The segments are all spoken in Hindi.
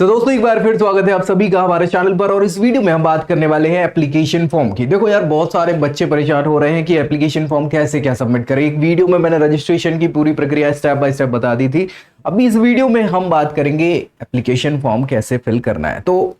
तो दोस्तों एक बार फिर स्वागत है आप सभी का हमारे चैनल पर। और इस वीडियो में हम बात करने वाले हैं एप्लीकेशन फॉर्म की। देखो यार, बहुत सारे बच्चे परेशान हो रहे हैं कि एप्लीकेशन फॉर्म कैसे क्या सबमिट करें। एक वीडियो में मैंने रजिस्ट्रेशन की पूरी प्रक्रिया स्टेप बाय स्टेप बता दी थी। अभी इस वीडियो में हम बात करेंगे एप्लीकेशन फॉर्म कैसे फिल करना है। तो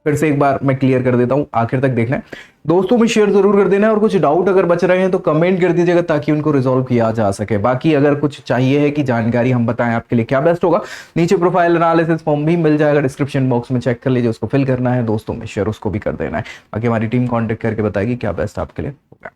फिर से एक बार मैं क्लियर कर देता हूं, आखिर तक देखना है, दोस्तों में शेयर जरूर कर देना है। और कुछ डाउट अगर बच रहे हैं तो कमेंट कर दीजिएगा ताकि उनको रिजॉल्व किया जा सके। बाकी अगर कुछ चाहिए है कि जानकारी हम बताएं आपके लिए क्या बेस्ट होगा, नीचे प्रोफाइल एनालिसिस फॉर्म भी मिल जाएगा, डिस्क्रिप्शन बॉक्स में चेक कर लीजिए, उसको फिल करना है, दोस्तों में शेयर उसको भी कर देना है। बाकी हमारी टीम कॉन्टेक्ट करके बताएगी क्या बेस्ट आपके लिए होगा।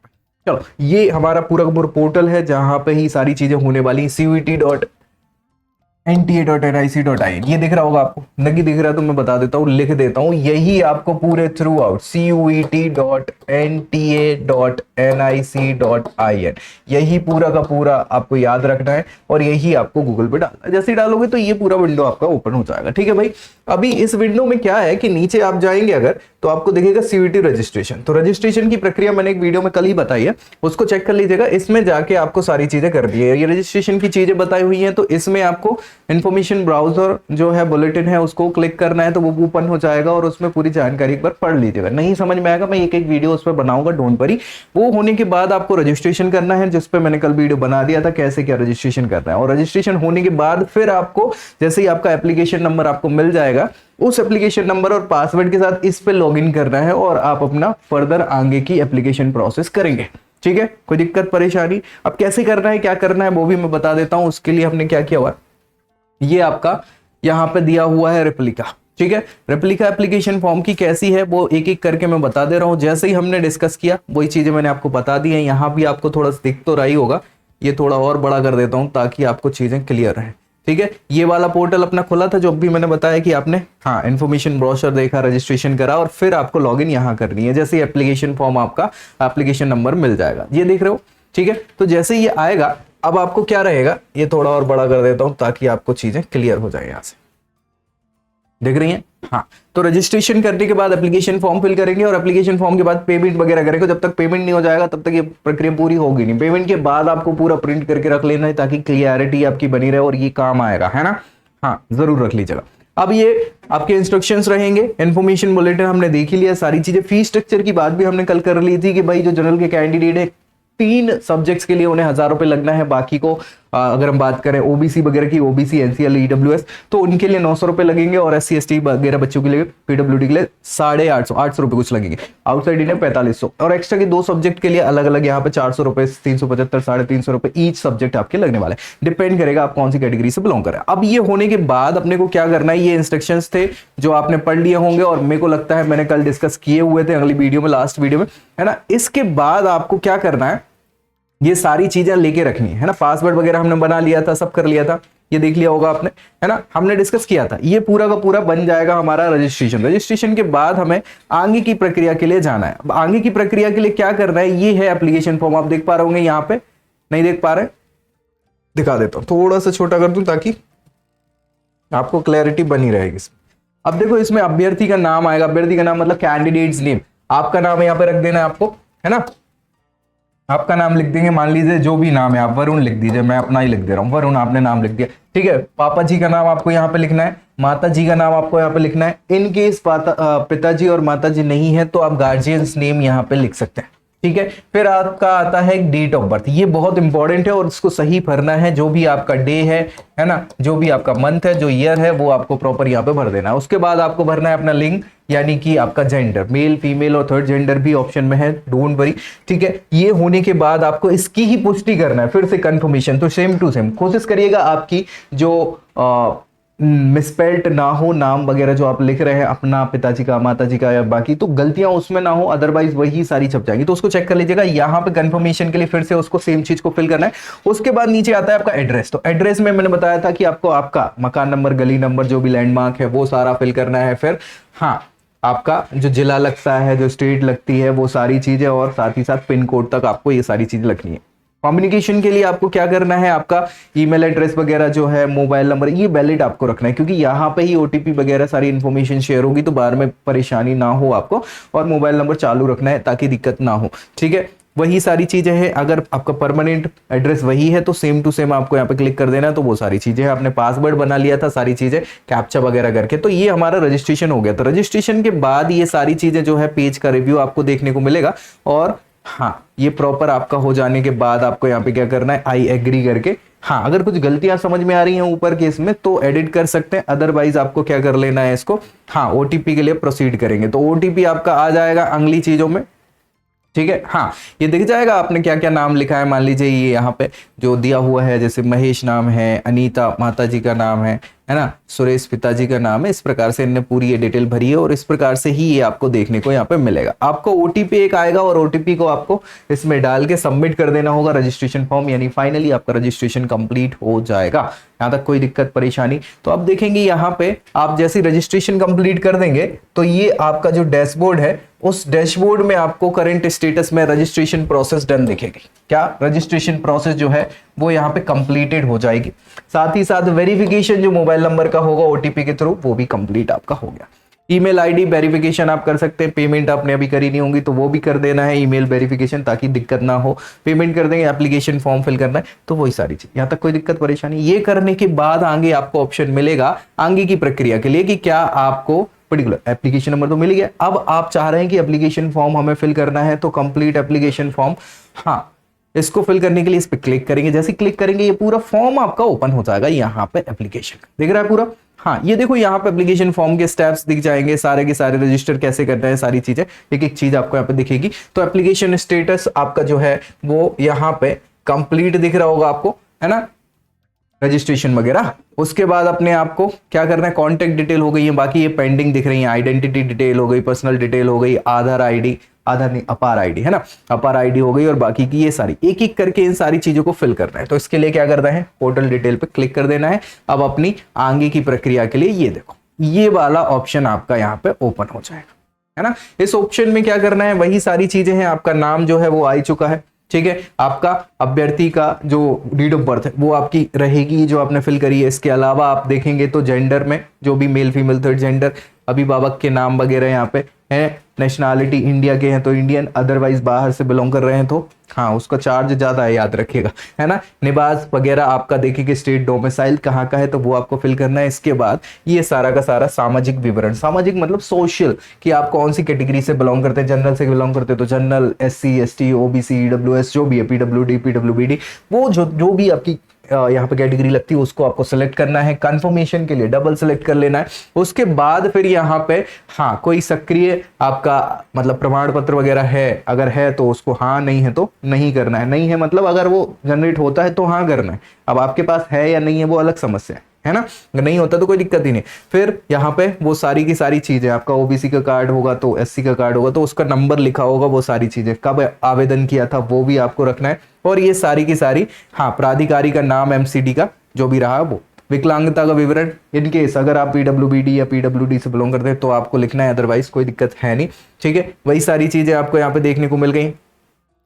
चलो, ये हमारा पूरा का पूरा पोर्टल है जहां पे ही सारी चीजें होने वाली। CUET.NTA.NIC.in ये दिख रहा होगा आपको, नहीं दिख रहा तो मैं बता देता हूँ, लिख देता हूँ। यही आपको पूरे थ्रू आउट CUET.NTA.NIC.in यही पूरा का पूरा आपको याद रखना है और यही आपको गूगल पे डालना है। जैसे ही डालोगे तो ये पूरा विंडो आपका ओपन हो जाएगा। ठीक है भाई, अभी इस विंडो में क्या है कि नीचे आप जाएंगे अगर तो आपको दिखेगा CUET रजिस्ट्रेशन। तो रजिस्ट्रेशन की प्रक्रिया मैंने एक वीडियो में कल ही बताई है, उसको चेक कर लीजिएगा। इसमें जाके आपको सारी चीजें कर दी है, ये रजिस्ट्रेशन की चीजें बताई हुई हैं। तो इसमें आपको इंफॉर्मेशन ब्राउजर जो है, बुलेटिन है, उसको क्लिक करना है तो वो ओपन हो जाएगा और उसमें पूरी जानकारी एक बार पढ़ लीजिएगा। नहीं समझ में आएगा, मैं एक एक वीडियो उस पर बनाऊंगा, डोंट वरी। वो होने के बाद आपको रजिस्ट्रेशन करना है, जिस पे मैंने कल वीडियो बना दिया था कैसे क्या रजिस्ट्रेशन करना है। और रजिस्ट्रेशन होने के बाद फिर आपको जैसे ही आपका एप्लीकेशन नंबर आपको मिल जाएगा, उस एप्लीकेशन नंबर और पासवर्ड के साथ इस पे लॉगिन करना है और आप अपना फर्दर आगे की एप्लीकेशन प्रोसेस करेंगे। ठीक है, कोई दिक्कत परेशानी? अब कैसे करना है, क्या करना है वो भी मैं बता देता हूं। उसके लिए हमने क्या किया हुआ, ये आपका यहाँ पे दिया हुआ है रेप्लिका। ठीक है, रेप्लिका एप्लीकेशन फॉर्म की कैसी है वो एक एक करके मैं बता दे रहा हूं। जैसे ही हमने डिस्कस किया वही चीजें मैंने आपको बता दी है। यहाँ भी आपको थोड़ा दिख तो रहा ही होगा, ये थोड़ा और बड़ा कर देता हूं ताकि आपको चीजें क्लियर रहे। ठीक है, ये वाला पोर्टल अपना खुला था जो भी मैंने बताया कि आपने इन्फॉर्मेशन ब्रोशर देखा, रजिस्ट्रेशन करा और फिर आपको लॉगिन यहाँ करनी है। जैसे एप्लीकेशन फॉर्म आपका एप्लीकेशन नंबर मिल जाएगा, ये देख रहे हो। ठीक है, तो जैसे ये आएगा अब आपको क्या रहेगा, ये थोड़ा और बड़ा कर देता हूं ताकि आपको चीजें क्लियर हो जाए। यहां से देख रही हैं? हाँ, तो रजिस्ट्रेशन करने के बाद एप्लीकेशन फॉर्म फिल करेंगे और एप्लीकेशन फॉर्म के बाद पेमेंट वगैरह करेंगे। जब तक पेमेंट नहीं हो जाएगा तब तक ये प्रक्रिया पूरी होगी नहीं। पेमेंट के बाद आपको पूरा प्रिंट करके रख लेना है ताकि क्लियरिटी आपकी बनी रहे और ये काम आएगा, है ना। हाँ, जरूर रख लीजिएगा। अब ये आपके इंस्ट्रक्शंस रहेंगे। इन्फॉर्मेशन बुलेटिन हमने देख ही लिया, सारी चीजें। फीस स्ट्रक्चर की बात भी हमने कल कर ली थी कि भाई जो जनरल के कैंडिडेट है 3 सब्जेक्ट्स के लिए उन्हें 1000 रुपए लगना है। बाकी को अगर हम बात करें ओबीसी वगैरह की, ओबीसी NCL EWS, तो उनके लिए 900 रुपए लगेंगे और SC ST वगैरह बच्चों के लिए PWD के लिए 850 रुपए कुछ लगेंगे। आउटसाइड इंडिया 4500 और एक्स्ट्रा के 2 सब्जेक्ट के लिए अलग अलग यहाँ पे 400 रुपए, 375, 350 रुपए ईच सब्जेक्ट आपके लगने वाले। डिपेंड करेगा आप कौन सी कैटेगरी से बिलोंग करें। अब ये होने के बाद अपने को क्या करना है, ये इंस्ट्रक्शंस थे जो आपने पढ़ लिए होंगे और मेरे को लगता है मैंने कल डिस्कस किए हुए थे अगली वीडियो में, लास्ट वीडियो में, है ना। इसके बाद आपको क्या करना है, ये सारी चीजें लेके रखनी है ना। पासवर्ड वगैरह हमने बना लिया था, सब कर लिया था, ये देख लिया होगा आपने, है ना। हमने डिस्कस किया था, ये पूरा का पूरा बन जाएगा हमारा रजिस्ट्रेशन। रजिस्ट्रेशन के बाद हमें आगे की प्रक्रिया के लिए जाना है। अब आगे की प्रक्रिया के लिए क्या करना है, ये है एप्लीकेशन फॉर्म। आप देख पा रहे होंगे, यहाँ पे नहीं देख पा रहे, दिखा देता हूं, थोड़ा सा छोटा कर दूं ताकि आपको क्लैरिटी बनी रहेगी। अब देखो, इसमें अभ्यर्थी का नाम आएगा। अभ्यर्थी का नाम मतलब कैंडिडेट्स नेम, आपका नाम यहाँ पे रख देना है आपको, है ना। आपका नाम लिख देंगे, मान लीजिए जो भी नाम है, आप वरुण लिख दीजिए, मैं अपना ही लिख दे रहा हूँ, वरुण आपने नाम लिख दिया। ठीक है, पापा जी का नाम आपको यहाँ पे लिखना है, माता जी का नाम आपको यहाँ पे लिखना है। इन केस पिताजी और माता जी नहीं है तो आप गार्जियंस नेम यहाँ पे लिख सकते हैं। ठीक है, फिर आपका आता है डेट ऑफ बर्थ, ये बहुत इंपॉर्टेंट है और इसको सही भरना है। जो भी आपका डे है ना, जो भी आपका मंथ है, जो ईयर है, वो आपको प्रॉपर यहाँ पे भर देना है। उसके बाद आपको भरना है अपना लिंग, यानी कि आपका जेंडर, मेल फीमेल और थर्ड जेंडर भी ऑप्शन में है, डोंट वरी। ठीक है, ये होने के बाद आपको इसकी ही पुष्टि करना है, फिर से कंफर्मेशन। तो सेम टू सेम कोशिश करिएगा आपकी जो मिसपेल्ट ना हो, नाम वगैरह जो आप लिख रहे हैं अपना, पिताजी का, माता जी का या बाकी, तो गलतियां उसमें ना हो, अदरवाइज वही सारी छप जाएंगी। तो उसको चेक कर लीजिएगा। यहाँ पे कंफर्मेशन के लिए फिर से उसको सेम चीज को फिल करना है। उसके बाद नीचे आता है आपका एड्रेस। तो एड्रेस में मैंने बताया था कि आपको आपका मकान नंबर, गली नंबर, जो भी लैंडमार्क है वो सारा फिल करना है। फिर आपका जो जिला लगता है, जो स्टेट लगती है, वो सारी चीजें, और साथ ही साथ पिन कोड तक आपको ये सारी चीजें लिखनी है। कम्युनिकेशन के लिए आपको क्या करना है, आपका ईमेल एड्रेस वगैरह जो है, मोबाइल नंबर, ये वैलिड आपको रखना है, क्योंकि यहाँ पे ही OTP वगैरह सारी इन्फॉर्मेशन शेयर होगी, तो बाद में परेशानी ना हो आपको। और मोबाइल नंबर चालू रखना है ताकि दिक्कत ना हो। ठीक है, वही सारी चीजें हैं। अगर आपका परमानेंट एड्रेस वही है तो सेम टू सेम आपको यहाँ पे क्लिक कर देना है, तो वो सारी चीजें हैं। आपने पासवर्ड बना लिया था, सारी चीजें कैप्चा वगैरह करके, तो ये हमारा रजिस्ट्रेशन हो गया। तो रजिस्ट्रेशन के बाद ये सारी चीजें जो है पेज का रिव्यू आपको देखने को मिलेगा। और हाँ, ये प्रॉपर आपका हो जाने के बाद आपको यहाँ पे क्या करना है, आई एग्री करके, हाँ अगर कुछ गलतियां समझ में आ रही हैं ऊपर के इसमें तो एडिट कर सकते हैं, अदरवाइज आपको क्या कर लेना है इसको, हाँ ओटीपी के लिए प्रोसीड करेंगे तो ओटीपी आपका आ जाएगा अगली चीजों में, ठीक है। हाँ, ये दिख जाएगा आपने क्या क्या नाम लिखा है। मान लीजिए ये यहाँ पे जो दिया हुआ है, जैसे महेश नाम है, अनीता माताजी का नाम है ना, सुरेश पिताजी का नाम है, इस प्रकार से इन्हें पूरी ये डिटेल भरी है और इस प्रकार से ही ये आपको देखने को यहाँ पे मिलेगा। आपको ओटीपी एक आएगा और ओटीपी को आपको इसमें डाल के सबमिट कर देना होगा रजिस्ट्रेशन फॉर्म, यानी फाइनली आपका रजिस्ट्रेशन कंप्लीट हो जाएगा। यहाँ तक कोई दिक्कत परेशानी, तो अब देखेंगे यहाँ पे आप जैसे रजिस्ट्रेशन कंप्लीट कर देंगे तो ये आपका जो डैशबोर्ड है, उस डैशबोर्ड में आपको करंट स्टेटस में रजिस्ट्रेशन प्रोसेस डन दिखेगी। क्या रजिस्ट्रेशन प्रोसेस जो है वो यहाँ पे कंप्लीटेड हो जाएगी। साथ ही साथ वेरिफिकेशन जो मोबाइल नंबर का होगा ओटीपी के थ्रू, वो भी कंप्लीट आपका हो गया। ईमेल आईडी वेरिफिकेशन आप कर सकते हैं, पेमेंट आपने अभी करी नहीं होगी तो वो भी कर देना है, ईमेल वेरिफिकेशन, ताकि दिक्कत ना हो। पेमेंट कर देंगे, एप्लीकेशन फॉर्म फिल करना है, तो वही सारी चीज। यहाँ तक कोई दिक्कत परेशानी। ये करने के बाद आगे आपको ऑप्शन मिलेगा आगे की प्रक्रिया के लिए कि क्या आपको पर्टिकुलर एप्लीकेशन नंबर तो मिल गया, अब आप चाह रहे हैं कि एप्लीकेशन फॉर्म हमें फिल करना है, तो कंप्लीट एप्लीकेशन फॉर्म, हाँ इसको फिल करने के लिए इस पे क्लिक करेंगे। जैसे क्लिक करेंगे ये पूरा फॉर्म आपका ओपन हो जाएगा। यहाँ पे एप्लीकेशन दिख रहा है पूरा, हाँ ये देखो यहाँ पे एप्लीकेशन फॉर्म के स्टेप्स दिख जाएंगे, सारे के सारे रजिस्टर कैसे करना है, सारी चीजें एक एक चीज आपको यहाँ पे दिखेगी। तो एप्लीकेशन स्टेटस आपका जो है वो यहाँ पे कंप्लीट दिख रहा होगा आपको, है ना, रजिस्ट्रेशन वगैरह। उसके बाद अपने आपको क्या करना है, कॉन्टेक्ट डिटेल हो गई है, बाकी ये पेंडिंग दिख रही है, आइडेंटिटी डिटेल हो गई, पर्सनल डिटेल हो गई, आधार आईडी, आधार नहीं अपार आईडी है ना, अपार आईडी हो गई, और बाकी की ये सारी एक एक करके इन सारी चीजों को फिल करना है। तो इसके लिए क्या करना है, पोर्टल डिटेल पे क्लिक कर देना है। अब अपनी आगे की प्रक्रिया के लिए ये देखो ये वाला ऑप्शन आपका यहाँ पे ओपन हो जाएगा, है ना। इस ऑप्शन में क्या करना है, वही सारी चीजें हैं। आपका नाम जो है वो आ चुका है, ठीक है। आपका अभ्यर्थी का जो डेट ऑफ बर्थ है वो आपकी रहेगी जो आपने फिल करी है। इसके अलावा आप देखेंगे तो जेंडर में जो भी मेल फीमेल थर्ड जेंडर, अभिभावक के नाम वगैरह यहाँ पे है। नेशनैलिटी इंडिया के हैं तो इंडियन, अदरवाइज बाहर से बिलोंग कर रहे हैं तो हाँ उसका चार्ज ज्यादा है, याद रखिएगा, है ना। निवास वगैरह आपका देखिए स्टेट डोमिसाइल कहाँ का है तो वो आपको फिल करना है। इसके बाद ये सारा का सारा सामाजिक विवरण, सामाजिक मतलब सोशल, कि आप कौन सी कैटेगरी से बिलोंग करते हैं। जनरल से बिलोंग करते हैं तो general, SC ST OBC EWS जो भी है, PWD PWBD, वो जो भी आपकी यहाँ पे कैटेगरी लगती है उसको आपको सिलेक्ट करना है। कंफर्मेशन के लिए डबल सिलेक्ट कर लेना है। उसके बाद फिर यहाँ पे हाँ कोई सक्रिय आपका मतलब प्रमाण पत्र वगैरह है, अगर है तो उसको हाँ, नहीं है तो नहीं करना है। नहीं है मतलब अगर वो जनरेट होता है तो हाँ करना है, अब आपके पास है या नहीं है वो अलग समस्या है ना, अगर नहीं होता तो कोई दिक्कत ही नहीं। फिर यहाँ पे वो सारी की सारी चीजें, आपका OBC का कार्ड होगा तो SC का कार्ड होगा तो उसका नंबर लिखा होगा, वो सारी चीजें, कब आवेदन किया था वो भी आपको रखना है। और ये सारी की सारी हाँ प्राधिकारी का नाम, MCD का जो भी रहा वो, विकलांगता का विवरण, इनकेस अगर आप PWBD या PWD से बिलोंग करते हैं तो आपको लिखना है, अदरवाइज कोई दिक्कत है नहीं, ठीक है। वही सारी चीजें आपको यहाँ पे देखने को मिल गई।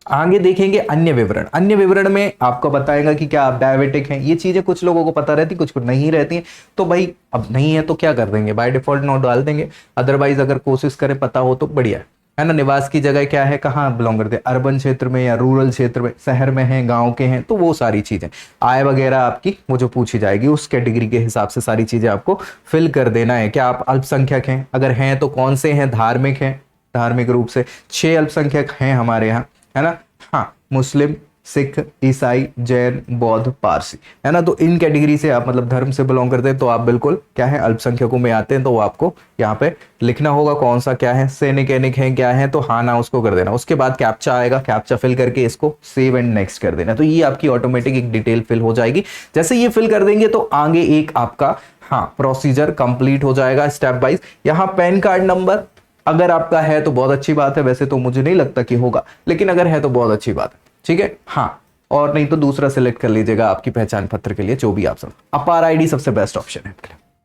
आगे देखेंगे अन्य विवरण। अन्य विवरण में आपको बताएगा कि क्या आप डायबिटिक हैं। ये चीजें कुछ लोगों को पता रहती, कुछ को नहीं रहती हैं, तो भाई अब नहीं है तो क्या कर देंगे, बाय डिफॉल्ट नो डाल देंगे। अदरवाइज अगर कोशिश करें पता हो तो बढ़िया है ना। निवास की जगह क्या है, कहाँ बिलोंग करते हैं, अर्बन क्षेत्र में या रूरल क्षेत्र में, शहर में हैं, गांव के हैं, तो वो सारी चीजें। आय वगैरह आपकी वो जो पूछी जाएगी उस कैटेगरी के हिसाब से सारी चीजें आपको फिल कर देना है। क्या आप अल्पसंख्यक हैं, अगर हैं तो कौन से हैं, धार्मिक हैं, धार्मिक रूप से 6 अल्पसंख्यक हैं हमारे यहाँ, है ना। हाँ, मुस्लिम, सिख, ईसाई, जैन, बौद्ध, पारसी, है ना। तो इन कैटेगरी से आप मतलब धर्म से बिलोंग करते हैं तो आप बिल्कुल क्या है अल्पसंख्यकों में आते हैं, तो आपको यहाँ पे लिखना होगा कौन सा क्या है, सैनिक है क्या है, तो हाँ ना उसको कर देना। उसके बाद कैप्चा आएगा, कैप्चा फिल करके इसको सेव एंड नेक्स्ट कर देना। तो ये आपकी ऑटोमेटिक एक डिटेल फिल हो जाएगी। जैसे ये फिल कर देंगे तो आगे एक आपका हाँ प्रोसीजर कंप्लीट हो जाएगा स्टेप वाइज। यहाँ पैन कार्ड नंबर अगर आपका है तो बहुत अच्छी बात है, वैसे तो मुझे नहीं लगता कि होगा, लेकिन अगर है तो बहुत अच्छी बात है, ठीक है। हाँ, और नहीं तो दूसरा सिलेक्ट कर लीजिएगा आपकी पहचान पत्र के लिए, जो भी आप सब। अपार आईडी सबसे बेस्ट ऑप्शन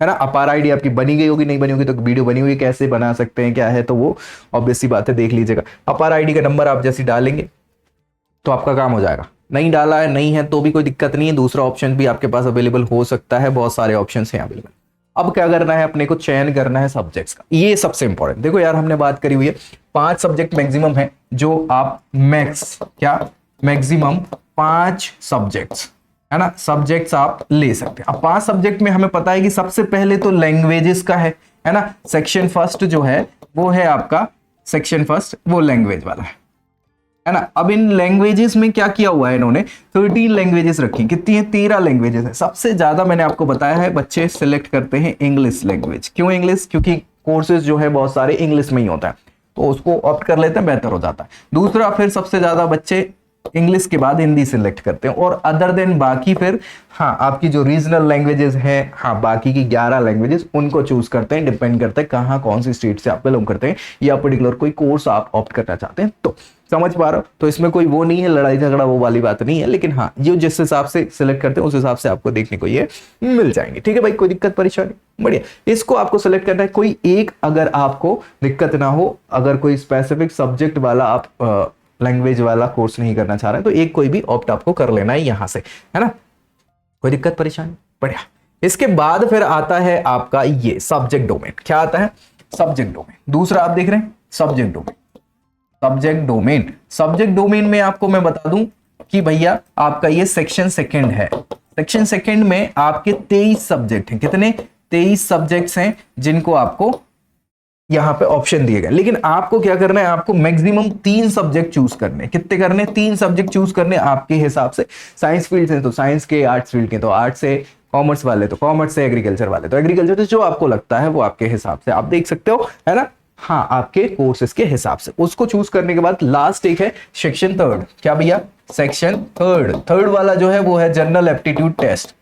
है ना। अपार आईडी आपकी बनी गई होगी, नहीं बनी होगी तो वीडियो बनी हुई, कैसे बना सकते हैं क्या है तो वो ऑब्वियस सी बात है, देख लीजिएगा। अपार आईडी का नंबर आप जैसे डालेंगे तो आपका काम हो जाएगा। नहीं डाला है, नहीं है तो भी कोई दिक्कत नहीं है, दूसरा ऑप्शन भी आपके पास अवेलेबल हो सकता है, बहुत सारे ऑप्शन हैं अवेलेबल। अब क्या करना है, अपने को चयन करना है सब्जेक्ट्स का, ये सबसे इंपॉर्टेंट। देखो यार हमने बात करी हुई है 5 सब्जेक्ट मैक्सिमम है जो आप मैक्सिमम 5 सब्जेक्ट्स, है ना, सब्जेक्ट्स आप ले सकते हैं। अब 5 सब्जेक्ट में हमें पता है कि सबसे पहले तो लैंग्वेजेस का है ना, सेक्शन फर्स्ट जो है वो है आपका सेक्शन फर्स्ट, वो लैंग्वेज वाला है ना। अब इन लैंग्वेजेस में क्या किया हुआ है इन्होंने, 13 लैंग्वेजेस रखी। कितनी है? 13 लैंग्वेजेस है। सबसे ज्यादा मैंने आपको बताया है बच्चे सिलेक्ट करते हैं इंग्लिश लैंग्वेज। क्यों इंग्लिश? क्योंकि कोर्सेज जो है बहुत सारे इंग्लिश में ही होता है, तो उसको ऑप्ट कर लेते हैं, बेहतर हो जाता है। दूसरा, फिर सबसे ज्यादा बच्चे इंग्लिश के बाद हिंदी सिलेक्ट करते हैं, और अदर देन बाकी फिर हाँ आपकी जो रीजनल लैंग्वेजेस है, हाँ बाकी की 11 लैंग्वेजेस उनको चूज करते हैं। डिपेंड करता है कहाँ कौन सी स्टेट से आप बिलोंग करते हैं या पर्टिकुलर कोई कोर्स आप ऑप्ट करना चाहते हैं। तो समझ पा रहे हो? तो इसमें कोई वो नहीं है, लड़ाई झगड़ा वो वाली बात नहीं है, लेकिन हाँ ये जिस हिसाब से सिलेक्ट करते हैं उस हिसाब से आपको देखने को ये मिल जाएंगे। ठीक है भाई, कोई दिक्कत परेशानी? बढ़िया। इसको आपको सिलेक्ट करना है कोई एक, अगर आपको दिक्कत ना हो, अगर कोई स्पेसिफिक सब्जेक्ट वाला आप लैंग्वेज वाला कोर्स नहीं करना चाह रहे हैं, तो एक कोई भी ऑप्ट आपको कर लेना है यहां से, है ना। कोई दिक्कत परेशानी? बढ़िया। इसके बाद फिर आता है आपका ये सब्जेक्ट डोमेन। क्या आता है? Subject domain. दूसरा आप देख रहे हैं सब्जेक्ट डोमेन। सब्जेक्ट डोमेन में आपको मैं बता दूं कि भैया आपका ये सेक्शन सेकंड है। सेक्शन सेकंड में आपके 23 सब्जेक्ट हैं। कितने? 23 सब्जेक्ट्स हैं जिनको आपको यहां पे ऑप्शन दिए गए। लेकिन आपको क्या करना है, आपको मैक्सिमम 3 सब्जेक्ट चूज करने। कितने करने? 3 सब्जेक्ट चूज करने आपके हिसाब से। साइंस फील्ड से तो साइंस के, आर्ट्स फील्ड के तो आर्ट्स से, कॉमर्स वाले तो कॉमर्स से, एग्रीकल्चर वाले तो एग्रीकल्चर से, जो आपको लगता है वो आपके हिसाब से आप देख सकते हो, है ना। हाँ आपके कोर्सेज के हिसाब से उसको चूज करने के बाद लास्ट एक है सेक्शन थर्ड। क्या भैया? सेक्शन थर्ड वाला जो है वो है जनरल एप्टीट्यूड टेस्ट।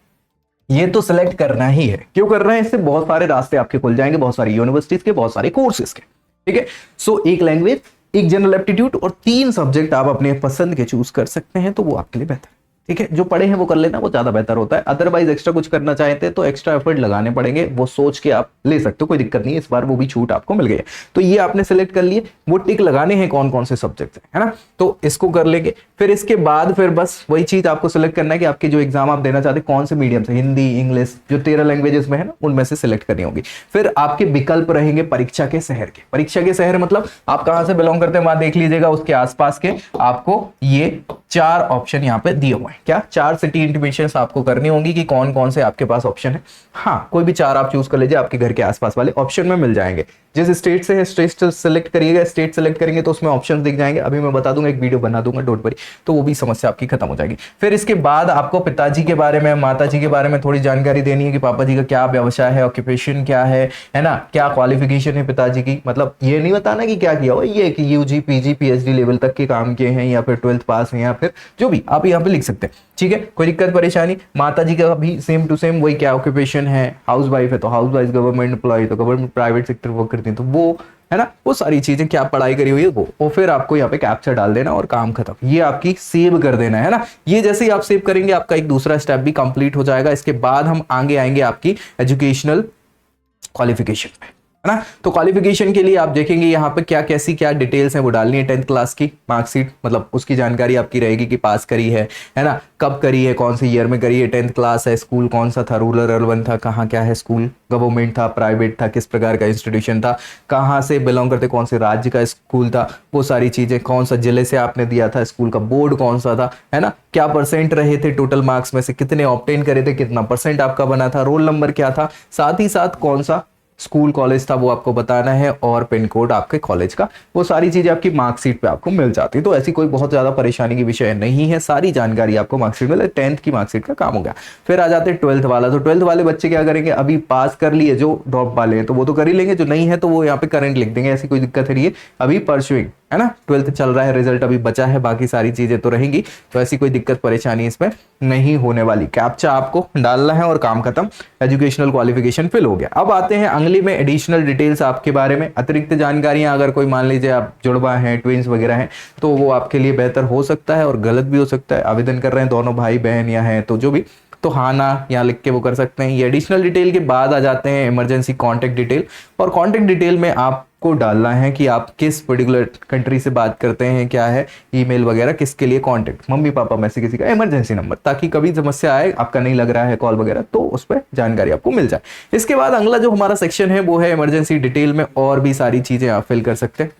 ये तो सिलेक्ट करना ही है। क्यों करना है? इससे बहुत सारे रास्ते आपके खुल जाएंगे, बहुत सारी यूनिवर्सिटीज के, बहुत सारे कोर्सेज के। ठीक है, सो एक लैंग्वेज, एक जनरल एप्टीट्यूड और 3 सब्जेक्ट आप अपने पसंद के चूज कर सकते हैं, तो वो आपके लिए बेहतर है। ठीक है, जो पढ़े हैं वो कर लेना, वो ज्यादा बेहतर होता है। अदरवाइज एक्स्ट्रा कुछ करना चाहते तो एक्स्ट्रा एफर्ट लगाने पड़ेंगे, वो सोच के आप ले सकते हो, कोई दिक्कत नहीं है। इस बार वो भी छूट आपको मिल गई है। तो ये आपने सिलेक्ट कर लिए, वो टिक लगाने हैं कौन कौन से सब्जेक्ट है ना, तो इसको कर लेंगे। फिर इसके बाद फिर बस वही चीज आपको सिलेक्ट करना है कि आपके जो एग्जाम आप देना चाहते हैं कौन से मीडियम से, हिंदी, इंग्लिश, जो 13 लैंग्वेजेस में है ना उनमें से सिलेक्ट करनी होगी। फिर आपके विकल्प रहेंगे परीक्षा के शहर के। परीक्षा के शहर मतलब आप कहां से बिलोंग करते हैं वहां देख लीजिएगा, उसके आसपास के आपको ये 4 ऑप्शन यहाँ पे दिए हुए हैं। क्या? 4 सिटी इंटीमेशन आपको करनी होंगी कि कौन कौन से आपके पास ऑप्शन है। हाँ कोई भी 4 आप चूज कर लीजिए, आपके घर के आसपास वाले ऑप्शन में मिल जाएंगे। जिस स्टेट से है स्टेट सेलेक्ट करिएगा, स्टेट सेलेक्ट करेंगे तो उसमें ऑप्शंस दिख जाएंगे। अभी मैं बता दूंगा, एक वीडियो बना दूंगा, डोंट वरी, तो वो भी समस्या आपकी खत्म हो जाएगी। फिर इसके बाद आपको पिताजी के बारे में, माताजी के बारे में थोड़ी जानकारी देनी है कि पापा जी का क्या व्यवसाय है, ऑक्यूपेशन क्या है ना, क्या क्वालिफिकेशन है पिताजी की। मतलब ये नहीं बताना कि क्या किया हो, ये कि यूजी, पीजी, पीएचडी लेवल तक के काम किए हैं या फिर 12th पास हैं या फिर जो भी आप यहाँ पे लिख सकते हैं। ठीक है, कोई दिक्कत परेशानी? माताजी का भी सेम टू सेम वही, क्या ऑक्यूपेशन है, हाउस वाइफ है तो हाउस वाइफ, गवर्नमेंट एम्प्लॉय तो गवर्नमेंट, प्राइवेट सेक्टर वर्क करती है तो वो, है ना, वो सारी चीजें, क्या पढ़ाई करी हुई है वो, और फिर आपको यहाँ पे कैप्चर डाल देना और काम खत्म। ये आपकी सेव कर देना है ना। ये जैसे ही आप सेव करेंगे आपका एक दूसरा स्टेप भी कंप्लीट हो जाएगा। इसके बाद हम आगे आएंगे आपकी एजुकेशनल क्वालिफिकेशन में, है ना। तो क्वालिफिकेशन के लिए आप देखेंगे यहाँ पे क्या कैसी क्या डिटेल्स हैं वो डालनी है। 10th क्लास की मार्कशीट, मतलब उसकी जानकारी आपकी रहेगी कि पास करी है ना, कब करी है, कौन से ईयर में करी है, 10th क्लास है, स्कूल कौन सा था, रूरल अर्बन था, कहाँ क्या है स्कूल, गवर्नमेंट था, प्राइवेट था, किस प्रकार का इंस्टीट्यूशन था, कहाँ से बिलोंग करते, कौन से राज्य का स्कूल था, वो सारी चीजें, कौन सा जिले से आपने दिया था, स्कूल का बोर्ड कौन सा था, है ना, क्या परसेंट रहे थे, टोटल मार्क्स में से कितने ऑब्टेन करे थे, कितना परसेंट आपका बना था, रोल नंबर क्या था, साथ ही साथ कौन सा स्कूल कॉलेज था वो आपको बताना है, और पिन कोड आपके कॉलेज का, वो सारी चीजें आपकी मार्कशीट पे आपको मिल जाती है। तो ऐसी कोई बहुत ज्यादा परेशानी की विषय नहीं है, सारी जानकारी आपको मार्कशीट में। 10th की मार्कशीट का काम हो गया। फिर आ जाते हैं 12th वाला। तो 12th वाले बच्चे क्या करेंगे, अभी पास कर लिए जो ड्रॉप वाले हैं तो वो तो कर ही लेंगे, जो नहीं है तो वो यहाँ पे करंट लिख देंगे, ऐसी कोई दिक्कत नहीं है। अभी परसुइंग, है ना, 12th चल रहा है, रिजल्ट अभी बचा है, बाकी सारी चीजें तो रहेंगी, तो ऐसी कोई दिक्कत परेशानी इसमें नहीं होने वाली। कैप्चा आपको डालना है और काम खत्म, एजुकेशनल क्वालिफिकेशन फिल हो गया। अब आते हैं अगली में एडिशनल डिटेल्स आपके बारे में, अतिरिक्त जानकारियां। अगर कोई मान लीजिए आप जुड़वा हैं, ट्विंस वगैरह हैं, तो वो आपके लिए बेहतर हो सकता है और गलत भी हो सकता है। आवेदन कर रहे हैं दोनों भाई बहन या हैं तो जो भी, तो हाँ ना यहाँ लिख के वो कर सकते हैं। ये एडिशनल डिटेल के बाद आ जाते हैं इमरजेंसी कॉन्टैक्ट डिटेल। और कॉन्टैक्ट डिटेल में आपको डालना है कि आप किस पर्टिकुलर कंट्री से बात करते हैं, क्या है ईमेल वगैरह, किसके लिए कॉन्टैक्ट, मम्मी पापा में से किसी का, इमरजेंसी नंबर, ताकि कभी समस्या आए, आपका नहीं लग रहा है कॉल वगैरह, तो उस पर जानकारी आपको मिल जाए। इसके बाद अगला जो हमारा सेक्शन है वो है इमरजेंसी डिटेल में और भी सारी चीजें आप फिल कर सकते हैं।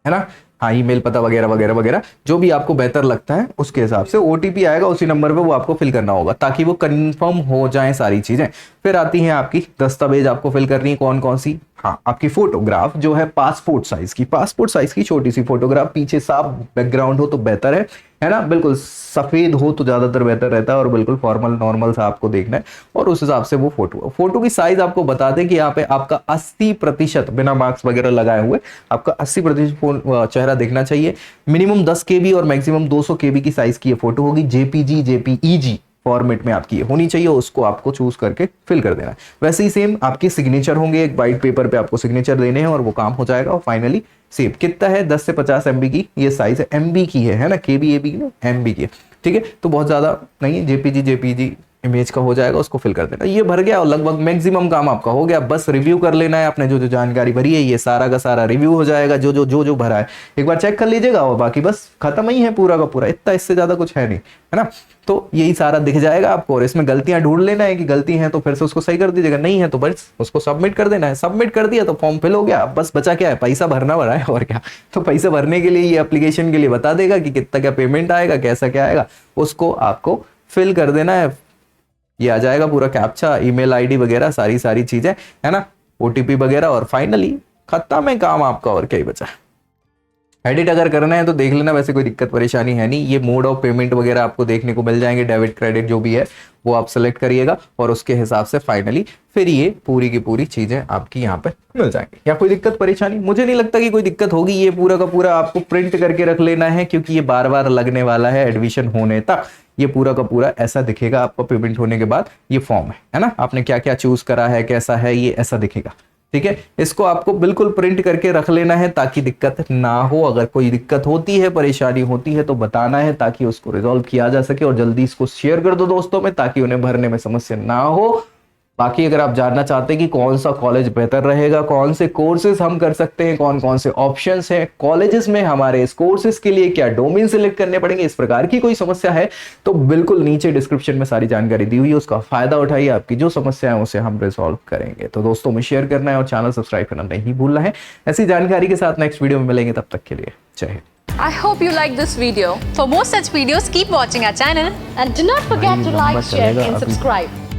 है ना। हाँ, ईमेल पता वगैरह वगैरह वगैरह जो भी आपको बेहतर लगता है उसके हिसाब से ओटीपी आएगा उसी नंबर पे, वो आपको फिल करना होगा ताकि वो कंफर्म हो जाए सारी चीजें। फिर आती हैं आपकी दस्तावेज आपको फिल करनी है, कौन कौन सी। हाँ, आपकी फोटोग्राफ जो है पासपोर्ट साइज की छोटी सी फोटोग्राफ, पीछे साफ बैकग्राउंड हो तो बेहतर है ना, बिल्कुल सफेद हो तो ज्यादातर बेहतर रहता है, और बिल्कुल फॉर्मल नॉर्मल सा आपको देखना है, और उस हिसाब से वो फोटो की साइज आपको बता दें कि यहाँ पे आपका 80% बिना मार्क्स वगैरह लगाए हुए आपका 80% चेहरा दिखना चाहिए। मिनिमम 10 KB और मैक्सिमम 200 KB की साइज की ये फोटो होगी। जेपीजी जेपीईजी फॉर्मेट में आपकी होनी चाहिए, उसको आपको चूज करके फिल कर देना है। वैसे ही सेम आपके सिग्नेचर होंगे, एक वाइट पेपर पे आपको सिग्नेचर देने हैं और वो काम हो जाएगा। और फाइनली सेव कितना है, 10 से 50 MB की ये साइज है, MB की है ना, KB AB की MB की है, ठीक है, तो बहुत ज्यादा नहीं है। जेपीजी इमेज का हो जाएगा, उसको फिल कर देना। ये भर गया और लगभग मैक्सिमम काम आपका हो गया। बस रिव्यू कर लेना है आपने जो जो जानकारी भरी है, ये सारा का सारा रिव्यू हो जाएगा, जो भरा है एक बार चेक कर लीजिएगा, और बाकी बस खत्म ही है पूरा का पूरा, इतना इससे ज्यादा कुछ है नहीं, है ना। तो यही सारा दिख जाएगा आपको, और इसमें गलतियां ढूंढ लेना है कि गलती है तो फिर से उसको सही कर दीजिएगा, नहीं है तो बस उसको सबमिट कर देना है। सबमिट कर दिया तो फॉर्म फिल हो गया। बस बचा क्या है, पैसा भरना पड़ा है, और क्या। तो पैसा भरने के लिए ये एप्लीकेशन के लिए बता देगा कि कितना क्या पेमेंट आएगा, कैसा क्या आएगा, उसको आपको फिल कर देना है। ये आ जाएगा पूरा कैप्चा, ईमेल आईडी वगैरह सारी चीजें, है ना, ओटीपी वगैरह, और फाइनली खत्म है काम आपका, और क्या ही बचा है। एडिट अगर करना है तो देख लेना, वैसे कोई दिक्कत परेशानी है नहीं। ये मोड ऑफ पेमेंट वगैरह आपको देखने को मिल जाएंगे, डेबिट क्रेडिट जो भी है वो आप सेलेक्ट करिएगा, और उसके हिसाब से फाइनली फिर ये पूरी की पूरी चीजें आपकी यहाँ पे मिल जाएंगी। या कोई दिक्कत परेशानी, मुझे नहीं लगता कि कोई दिक्कत होगी। ये पूरा का पूरा आपको प्रिंट करके रख लेना है, क्योंकि ये बार बार लगने वाला है एडमिशन होने तक। ये पूरा का पूरा ऐसा दिखेगा आपको पेमेंट होने के बाद। ये फॉर्म है ना, आपने क्या क्या चूज करा है, कैसा है, ये ऐसा दिखेगा, ठीक है। इसको आपको बिल्कुल प्रिंट करके रख लेना है ताकि दिक्कत ना हो। अगर कोई दिक्कत होती है, परेशानी होती है तो बताना है ताकि उसको रिजॉल्व किया जा सके, और जल्दी इसको शेयर कर दो दोस्तों में ताकि उन्हें भरने में समस्या ना हो। बाकी अगर आप जानना चाहते हैं कि कौन सा कॉलेज बेहतर रहेगा, कौन से कोर्सेज हम कर सकते हैं, कौन कौन से ऑप्शंस हैं कॉलेजेस में हमारे, इस कोर्सेज के लिए क्या डोमेन सिलेक्ट करने पड़ेंगे, इस प्रकार की कोई समस्या है तो बिल्कुल नीचे डिस्क्रिप्शन में सारी जानकारी दी हुई है, उसका फायदा उठाइए। आपकी जो समस्या है उसे हम रिजॉल्व करेंगे। तो दोस्तों में शेयर करना है और चैनल सब्सक्राइब करना नहीं भूलना है। ऐसी जानकारी के साथ नेक्स्ट वीडियो में मिलेंगे, तब तक के लिए जय Hind. I hope you like this video. For more such videos, keep watching our channel. And do not forget to like, share and subscribe.